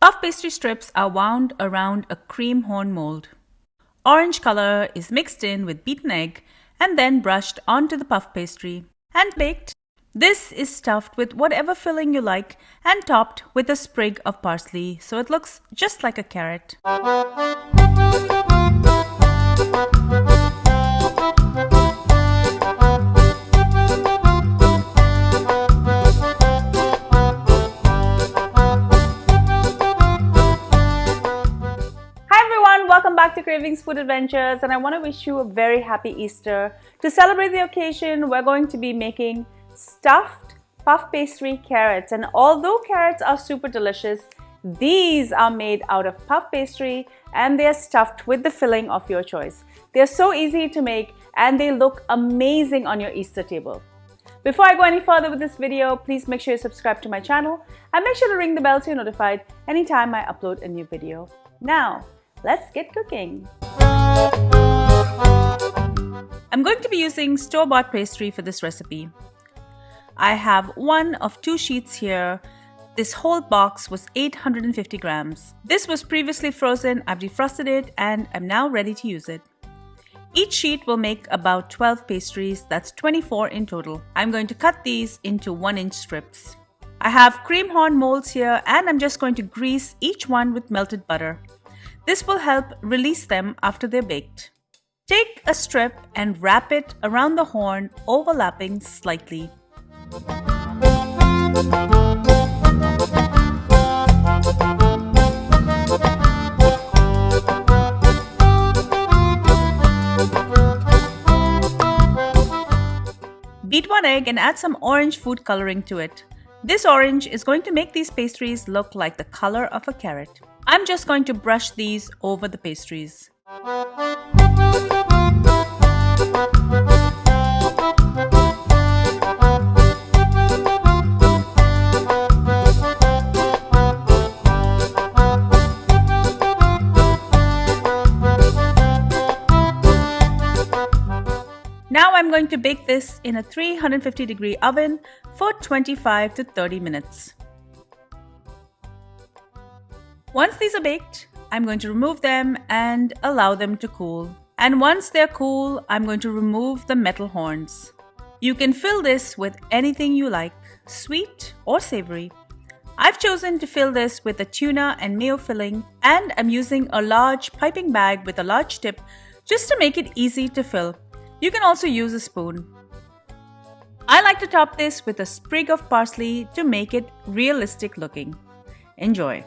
Puff pastry strips are wound around a cream horn mold. Orange color is mixed in with beaten egg and then brushed onto the puff pastry and baked. This is stuffed with whatever filling you like and topped with a sprig of parsley so it looks just like a carrot. Welcome back to Cravings Food Adventures, and I want to wish you a very happy Easter. To celebrate the occasion, we're going to be making stuffed puff pastry carrots, and although carrots are super delicious, these are made out of puff pastry and they're stuffed with the filling of your choice. They're so easy to make and they look amazing on your Easter table. Before I go any further with this video, please make sure you subscribe to my channel and make sure to ring the bell so you're notified anytime I upload a new video. Now, let's get cooking. I'm going to be using store-bought pastry for this recipe. I have one of 2 sheets here. This whole box was 850 grams. This was previously frozen, I've defrosted it, and I'm now ready to use it. Each sheet will make about 12 pastries, that's 24 in total. I'm going to cut these into 1-inch strips. I have cream horn molds here and I'm just going to grease each one with melted butter. This will help release them after they're baked. Take a strip and wrap it around the horn, overlapping slightly. Beat 1 egg and add some orange food coloring to it. This orange is going to make these pastries look like the color of a carrot. I'm just going to brush these over the pastries. Now I'm going to bake this in a 350-degree oven for 25 to 30 minutes. Once these are baked, I'm going to remove them and allow them to cool. And once they're cool, I'm going to remove the metal horns. You can fill this with anything you like, sweet or savory. I've chosen to fill this with a tuna and mayo filling, and I'm using a large piping bag with a large tip just to make it easy to fill. You can also use a spoon. I like to top this with a sprig of parsley to make it realistic looking. Enjoy!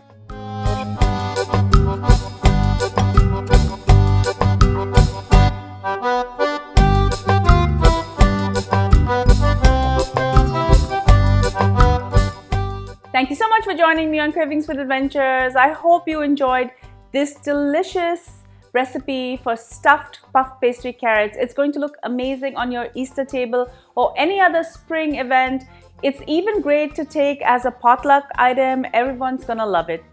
Thank you so much for joining me on Cravings Food Adventures. I hope you enjoyed this delicious recipe for stuffed puff pastry carrots. It's going to look amazing on your Easter table or any other spring event. It's even great to take as a potluck item. Everyone's gonna love it.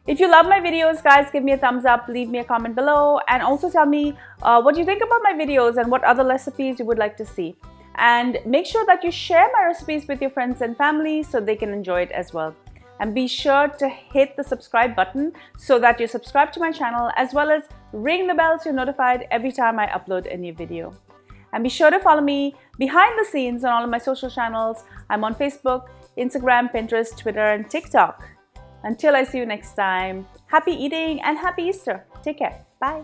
If you love my videos, guys, give me a thumbs up, leave me a comment below, and also tell me what you think about my videos and what other recipes you would like to see. And make sure that you share my recipes with your friends and family so they can enjoy it as well. And be sure to hit the subscribe button so that you're subscribed to my channel, as well as ring the bell so you're notified every time I upload a new video. And be sure to follow me behind the scenes on all of my social channels. I'm on Facebook, Instagram, Pinterest, Twitter, and TikTok. Until I see you next time, happy eating and happy Easter. Take care. Bye.